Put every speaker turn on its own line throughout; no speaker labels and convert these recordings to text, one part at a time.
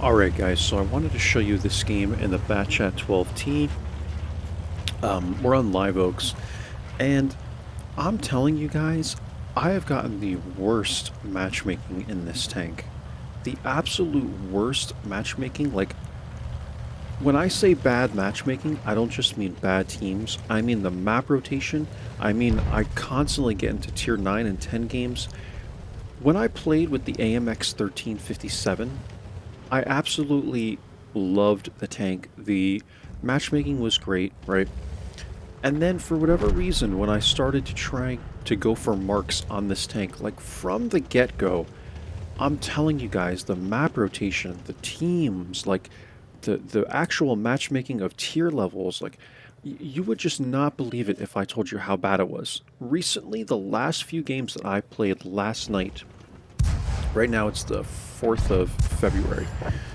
Alright guys, so I wanted to show you this game in the BC-12t. We're on Live Oaks, and I'm telling you guys, I have gotten the worst matchmaking in this tank. The absolute worst matchmaking. Like, when I say bad matchmaking, I don't just mean bad teams. I mean the map rotation. I mean, I constantly get into tier 9 and 10 games. When I played with the AMX 1357, I absolutely loved the tank. The matchmaking was great, right? And then for whatever reason, when I started to try to go for marks on this tank, like from the get-go, I'm telling you guys, the map rotation, the teams, like the actual matchmaking of tier levels, like you would just not believe it if I told you how bad it was. Recently, the last few games that I played last night, right now it's the 4th of February.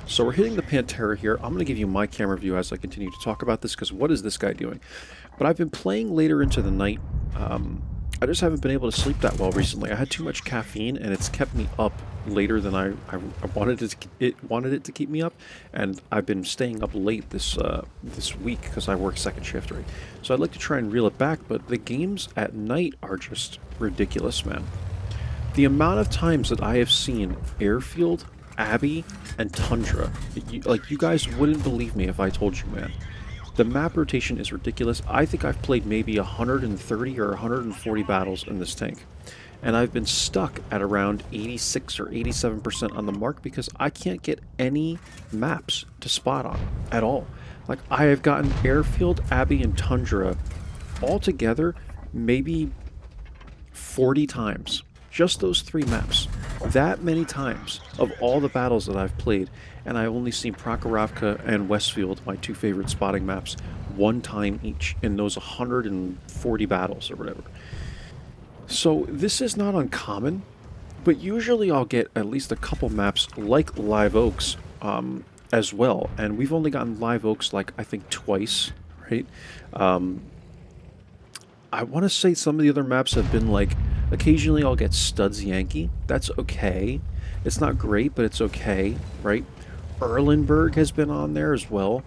So we're hitting the Pantera here. I'm going to give you my camera view as I continue to talk about this, because what is this guy doing? But I've been playing later into the night. I just haven't been able to sleep that well recently. I had too much caffeine, and it's kept me up later than I wanted it to keep me up, and I've been staying up late this week because I work second shift, right? So I'd like to try and reel it back, but the games at night are just ridiculous, man. The amount of times that I have seen Airfield, Abbey, and Tundra, you guys wouldn't believe me if I told you, man. The map rotation is ridiculous. I think I've played maybe 130 or 140 battles in this tank. And I've been stuck at around 86 or 87% on the mark because I can't get any maps to spot on at all. Like, I have gotten Airfield, Abbey, and Tundra all together maybe 40 times. Just those 3 maps. That many times of all the battles that I've played, and I've only seen Prokhorovka and Westfield, my 2 favorite spotting maps, 1 time each in those 140 battles or whatever. So this is not uncommon, but usually I'll get at least a couple maps like Live Oaks as well, and we've only gotten Live Oaks like I think twice, right? I want to say some of the other maps have been like, occasionally I'll get Studs Yankee. That's okay. It's not great, but it's okay, right? Erlenberg has been on there as well.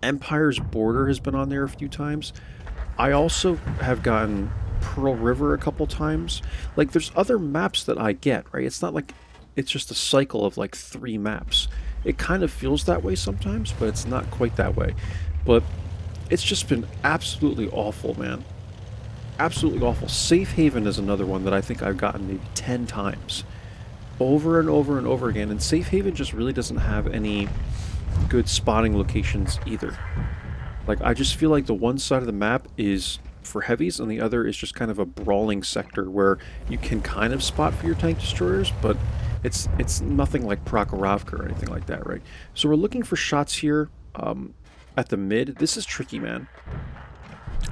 Empire's Border has been on there a few times. I also have gotten Pearl River a couple times. Like, there's other maps that I get, right? It's not like it's just a cycle of like 3 maps. It kind of feels that way sometimes, but it's not quite that way. But it's just been absolutely awful, man. Absolutely awful. Safe Haven is another one that I think I've gotten maybe 10 times. Over and over and over again. And Safe Haven just really doesn't have any good spotting locations either. Like, I just feel like the one side of the map is for heavies and the other is just kind of a brawling sector where you can kind of spot for your tank destroyers, but it's nothing like Prokhorovka or anything like that, right? So we're looking for shots here at the mid. This is tricky, man.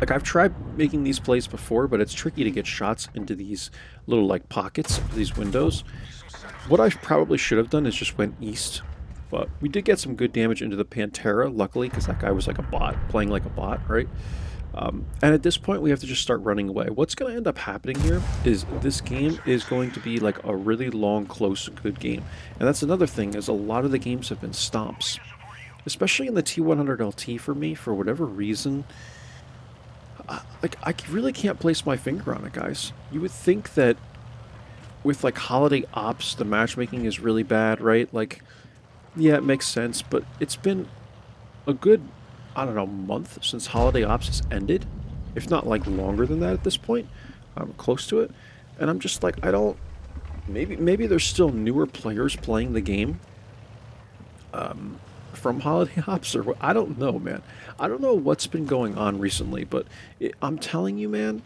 Like, I've tried making these plays before, but it's tricky to get shots into these little, like, pockets, these windows. What I probably should have done is just went east, but we did get some good damage into the Pantera, luckily, because that guy was like a bot, playing like a bot, right? And at this point, we have to just start running away. What's going to end up happening here is this game is going to be like a really long, close, good game. And that's another thing, is a lot of the games have been stomps. Especially in the T100LT for me, for whatever reason. Like, I really can't place my finger on it, guys. You would think that with, like, Holiday Ops, the matchmaking is really bad, right? Like, yeah, it makes sense, but it's been a good, I don't know, month since Holiday Ops has ended. If not, like, longer than that at this point. I'm close to it. And I'm just like, I don't... Maybe there's still newer players playing the game. From Holiday Ops, or I don't know, man. I don't know what's been going on recently, but I'm telling you, man,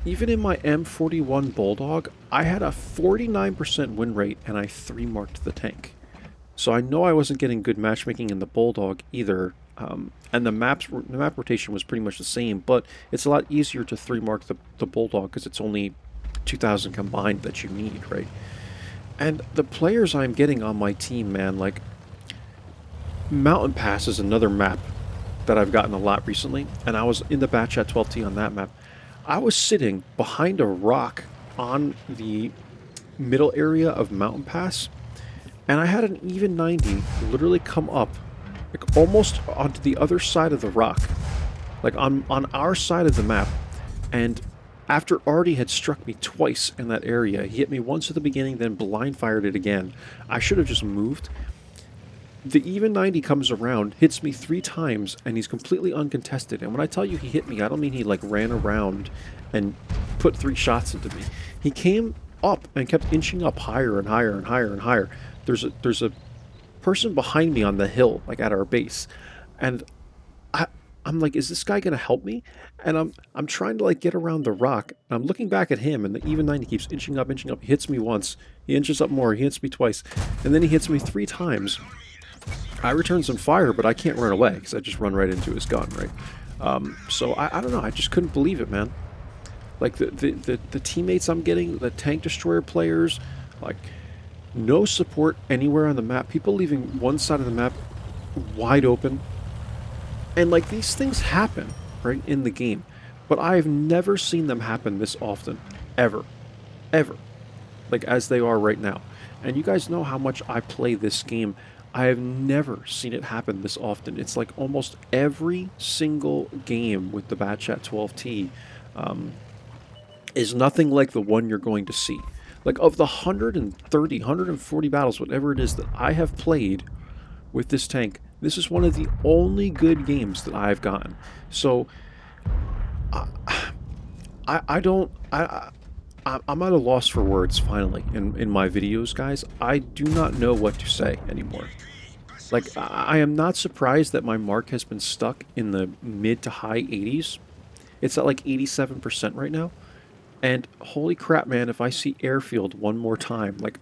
even in my M41 Bulldog, I had a 49% win rate and I 3-marked the tank. So I know I wasn't getting good matchmaking in the Bulldog either, and the map rotation was pretty much the same, but it's a lot easier to 3-mark the Bulldog because it's only 2,000 combined that you need, right? And the players I'm getting on my team, man, like, Mountain Pass is another map that I've gotten a lot recently, and I was in the BC-12t on that map. I was sitting behind a rock on the middle area of Mountain Pass, and I had an even 90 literally come up, like almost onto the other side of the rock, like on our side of the map, and after Artie had struck me twice in that area, he hit me once at the beginning, then blind fired it again. I should have just moved. The even 90 comes around, hits me 3 times, and he's completely uncontested. And when I tell you he hit me, I don't mean he like ran around and put 3 shots into me. He came up and kept inching up higher and higher and higher and higher. There's a person behind me on the hill, like at our base, and I'm like, is this guy gonna help me? And I'm trying to like get around the rock. And I'm looking back at him, and the even 90 keeps inching up, inching up. He hits me once. He inches up more. He hits me twice, and then he hits me 3 times. I return some fire, but I can't run away because I just run right into his gun, right? So I don't know. I just couldn't believe it, man. Like the teammates I'm getting, the tank destroyer players, like no support anywhere on the map. People leaving one side of the map wide open. And like these things happen, right, in the game. But I've never seen them happen this often. Ever. Ever. Like as they are right now. And you guys know how much I play this game. I have never seen it happen this often. It's like almost every single game with the BC-12t is nothing like the one you're going to see. Like of the 130, 140 battles, whatever it is that I have played with this tank, this is one of the only good games that I've gotten. So I'm at a loss for words finally in my videos, guys. I do not know what to say anymore. Like, I am not surprised that my mark has been stuck in the mid to high 80s. It's at like 87% right now. And holy crap, man, if I see airfield one more time, like,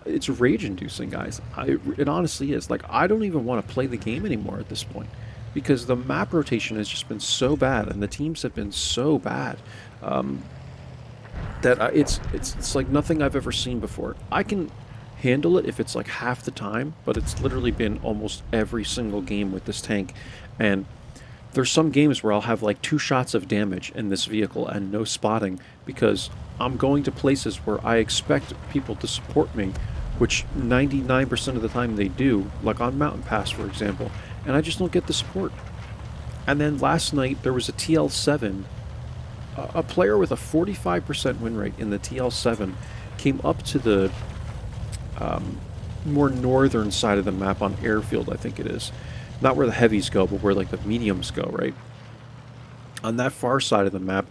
it's rage-inducing, guys. It honestly is. Like, I don't even want to play the game anymore at this point. Because the map rotation has just been so bad, and the teams have been so bad. That it's like nothing I've ever seen before. I can handle it if it's like half the time, but it's literally been almost every single game with this tank. And there's some games where I'll have like 2 shots of damage in this vehicle and no spotting because I'm going to places where I expect people to support me, which 99% of the time they do, like on Mountain Pass, for example, and I just don't get the support. And then last night there was a TL7. A player with a 45% win rate in the TL7 came up to the more northern side of the map on airfield, I think it is. Not where the heavies go, but where like the mediums go, right? On that far side of the map,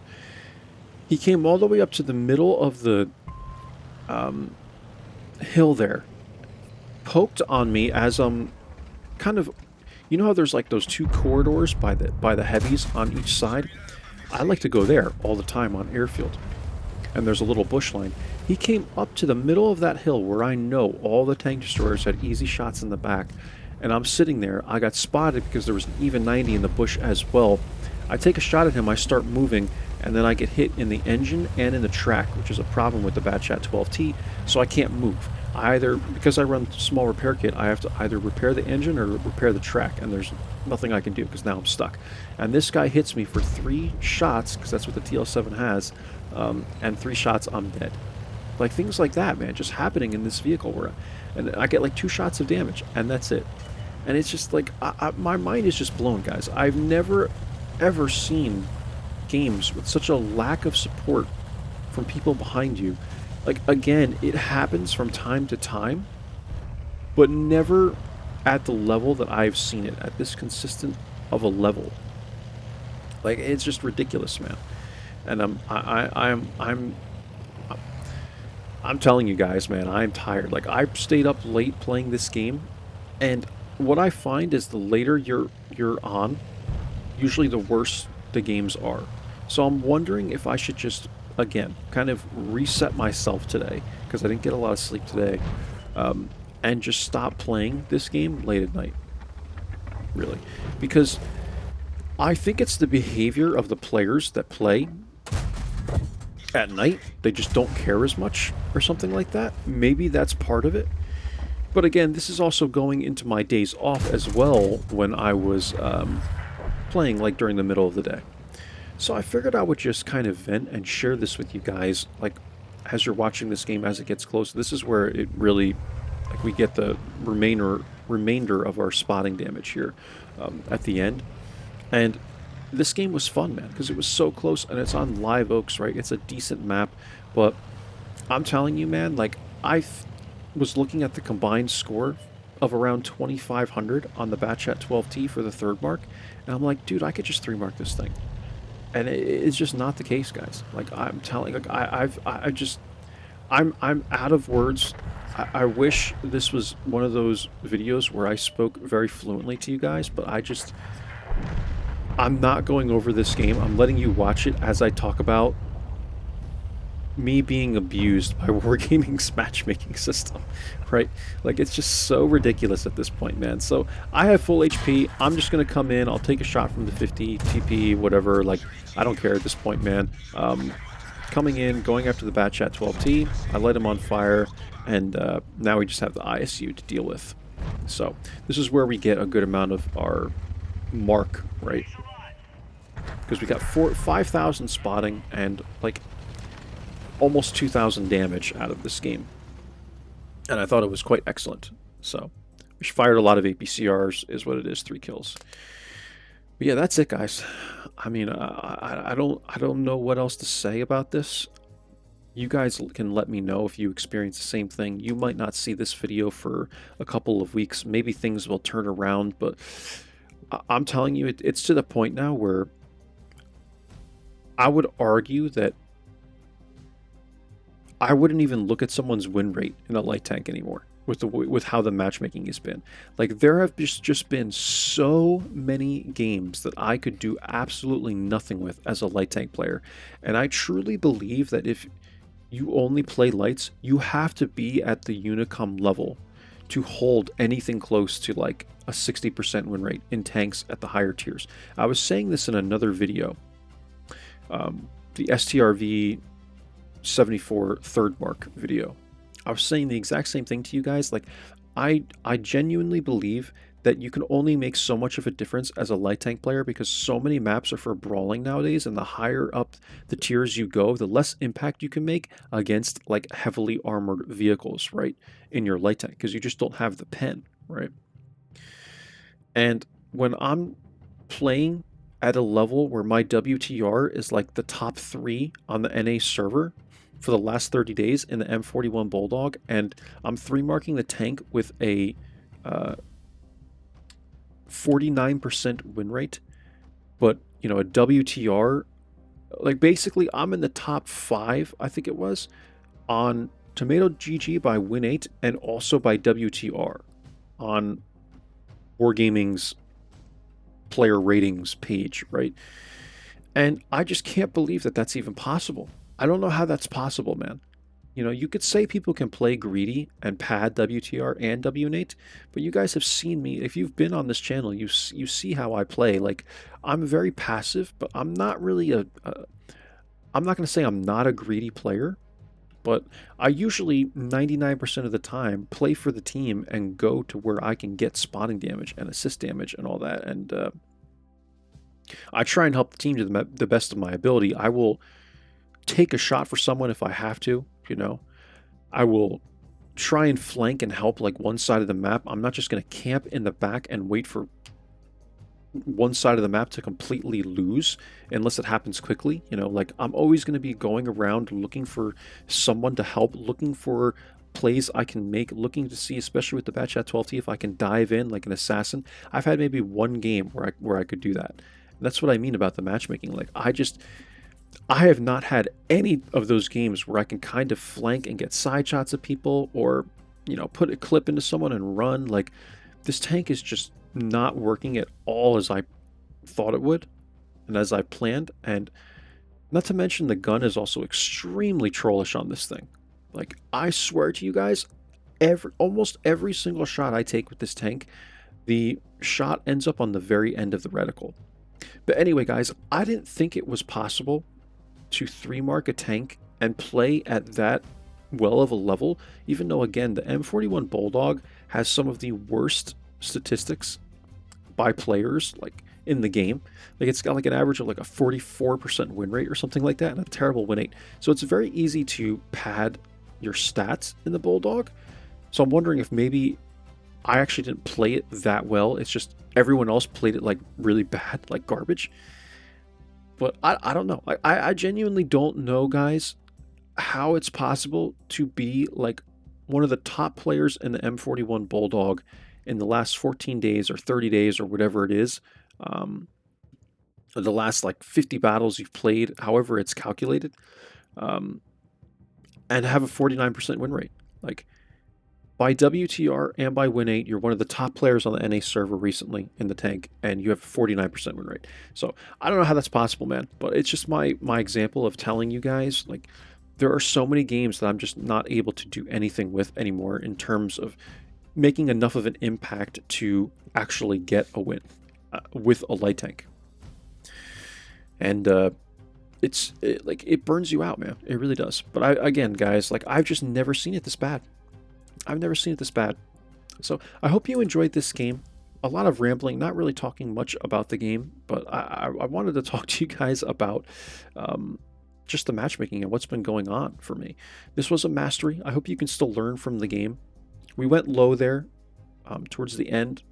he came all the way up to the middle of the hill there, poked on me as I'm kind of, you know how there's like those 2 corridors by the heavies on each side? I like to go there all the time on airfield. And there's a little bush line. He came up to the middle of that hill where I know all the tank destroyers had easy shots in the back. And I'm sitting there. I got spotted because there was an even 90 in the bush as well. I take a shot at him, I start moving, and then I get hit in the engine and in the track, which is a problem with the BC-12t, so I can't move. Because I run small repair kit, I have to either repair the engine or repair the track, and there's nothing I can do because now I'm stuck. And this guy hits me for 3 shots, because that's what the TL7 has, and 3 shots, I'm dead. Like things like that, man, just happening in this vehicle and I get like 2 shots of damage, and that's it. And it's just like, my mind is just blown, guys. I've never, ever seen games with such a lack of support from people behind you. Like, again, it happens from time to time, but never at the level that I've seen it, at this consistent of a level. Like, it's just ridiculous, man. And I'm telling you guys, man, I'm tired. Like, I stayed up late playing this game, and what I find is the later you're on, usually the worse the games are. So I'm wondering if I should just, again, kind of reset myself today, because I didn't get a lot of sleep today, and just stop playing this game late at night. Really. Because I think it's the behavior of the players that play at night. They just don't care as much or something like that. Maybe that's part of it. But again, this is also going into my days off as well when I was playing like during the middle of the day. So I figured I would just kind of vent and share this with you guys, like as you're watching this game as it gets close. This is where it really Like we get the remainder of our spotting damage here at the end. And this game was fun, man, because it was so close, and it's on Live Oaks, right? It's a decent map, but I'm telling you, man, like, was looking at the combined score of around 2,500 on the BC-12t for the third mark, and I'm like, dude, I could just 3-mark this thing. And it's just not the case, guys. Like, I'm telling, like, I'm out of words. I wish this was one of those videos where I spoke very fluently to you guys, but I'm not going over this game. I'm letting you watch it as I talk about me being abused by Wargaming's matchmaking system, right? Like, it's just so ridiculous at this point, man. So I have full HP. I'm just going to come in. I'll take a shot from the 50, TP, whatever. Like, I don't care at this point, man. Coming in, going after the BC-12t. I light him on fire, and now we just have the ISU to deal with. So this is where we get a good amount of our mark, right? Because we got 5,000 spotting and like almost 2,000 damage out of this game, and I thought it was quite excellent. So we fired a lot of APCRs, is what it is. 3 kills. But yeah, that's it, guys. I mean, I don't know what else to say about this. You guys can let me know if you experience the same thing. You might not see this video for a couple of weeks. Maybe things will turn around, but I'm telling you, it's to the point now where I would argue that I wouldn't even look at someone's win rate in a light tank anymore with how the matchmaking has been. Like, there have just been so many games that I could do absolutely nothing with as a light tank player. And I truly believe that if you only play lights, you have to be at the Unicom level to hold anything close to like a 60% win rate in tanks at the higher tiers. I was saying this in another video. The STRV 74 third mark video. I was saying the exact same thing to you guys. Like, I genuinely believe that you can only make so much of a difference as a light tank player, because so many maps are for brawling nowadays, and the higher up the tiers you go, the less impact you can make against like heavily armored vehicles, right, in your light tank, because you just don't have the pen, right? And when I'm playing at a level where my WTR is like the top 3 on the NA server for the last 30 days in the M41 Bulldog, and I'm 3-marking the tank with a 49% win rate, but, you know, a WTR, like, basically I'm in the top 5, I think it was, on Tomato GG by Win8 and also by WTR on Wargaming's player ratings page, right? And I just can't believe that that's even possible. I don't know how that's possible, man. You know, you could say people can play greedy and pad WTR and WN8, but you guys have seen me. If you've been on this channel, you see how I play. Like, I'm very passive, but I'm not really I'm not going to say I'm not a greedy player, but I usually 99% of the time play for the team and go to where I can get spotting damage and assist damage and all that. And I try and help the team to the best of my ability. I will take a shot for someone if I have to, you know. I will try and flank and help like one side of the map. I'm not just going to camp in the back and wait for one side of the map to completely lose unless it happens quickly, you know. Like, I'm always going to be going around looking for someone to help, looking for plays I can make, looking to see, especially with the BC-12t, if I can dive in like an assassin. I've had maybe one game where I could do that. And that's what I mean about the matchmaking. Like, I have not had any of those games where I can kind of flank and get side shots of people, or, you know, put a clip into someone and run. Like, this tank is just not working at all as I thought it would and as I planned. And not to mention, the gun is also extremely trollish on this thing. Like, I swear to you guys, almost every single shot I take with this tank, the shot ends up on the very end of the reticle. But anyway, guys, I didn't think it was possible to 3-mark a tank and play at that well of a level, even though, again, the M41 Bulldog has some of the worst statistics by players, like, in the game. Like, it's got like an average of like a 44% win rate or something like that, and a terrible win rate. So it's very easy to pad your stats in the Bulldog. So I'm wondering if maybe I actually didn't play it that well. It's just everyone else played it like really bad, like garbage. But I don't know. I genuinely don't know, guys, how it's possible to be like one of the top players in the M41 Bulldog in the last 14 days or 30 days or whatever it is. Um, the last like 50 battles you've played, however it's calculated, um, and have a 49% win rate. Like, by WTR and by Win8, you're one of the top players on the NA server recently in the tank, and you have a 49% win rate. So I don't know how that's possible, man, but it's just my example of telling you guys, like, there are so many games that I'm just not able to do anything with anymore in terms of making enough of an impact to actually get a win with a light tank. And like, it burns you out, man. It really does. But again, guys, like, I've just never seen it this bad. I've never seen it this bad. So I hope you enjoyed this game. A lot of rambling, not really talking much about the game, but I wanted to talk to you guys about just the matchmaking and what's been going on for me. This was a mastery. I hope you can still learn from the game. We went low there towards the end.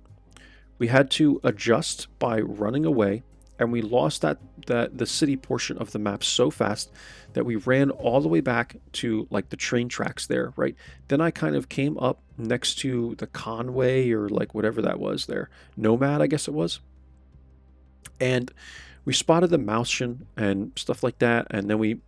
We had to adjust by running away, and we lost the city portion of the map so fast that we ran all the way back to like the train tracks there, right? Then I kind of came up next to the Conway, or like whatever that was there, Nomad, I guess it was, and we spotted the Mauschen and stuff like that, and then we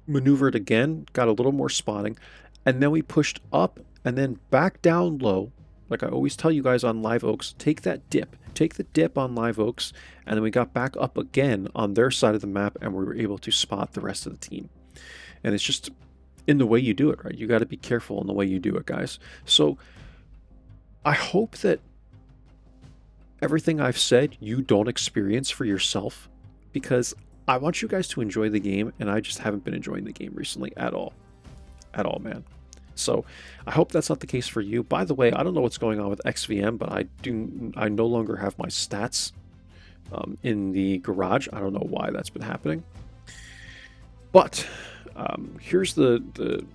maneuvered again, got a little more spotting, and then we pushed up and then back down low. Like I always tell you guys on Live Oaks, take that dip. Take the dip on Live Oaks, and then we got back up again on their side of the map, and we were able to spot the rest of the team. And it's just in the way you do it, right? You got to be careful in the way you do it, guys. So I hope that everything I've said you don't experience for yourself, because I want you guys to enjoy the game, and I just haven't been enjoying the game recently at all. At all, man. So I hope that's not the case for you. By the way, I don't know what's going on with XVM, but I no longer have my stats in the garage. I don't know why that's been happening. But here's the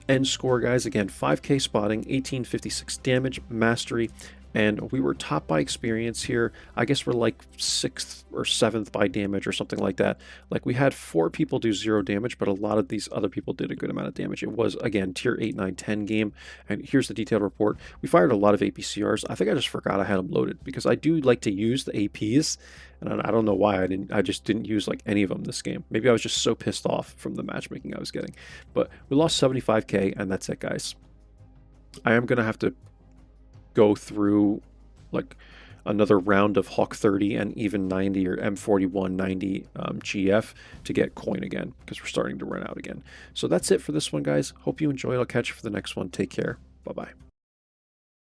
end score, guys. Again, 5k spotting, 1856 damage, mastery, and we were top by experience here. I guess we're like 6th or 7th by damage or something like that. Like, we had 4 people do 0 damage, but a lot of these other people did a good amount of damage. It was, again, tier 8, 9, 10 game. And here's the detailed report. We fired a lot of APCRs. I think I just forgot I had them loaded, because I do like to use the APs, and I don't know why I just didn't use like any of them this game. Maybe I was just so pissed off from the matchmaking I was getting. But we lost 75k, and that's it, guys. I am gonna have to go through like another round of Hawk 30 and even 90 or M41 90 GF to get coin again, because we're starting to run out again. So that's it for this one, guys. Hope you enjoyed. I'll catch you for the next one. Take care. Bye bye.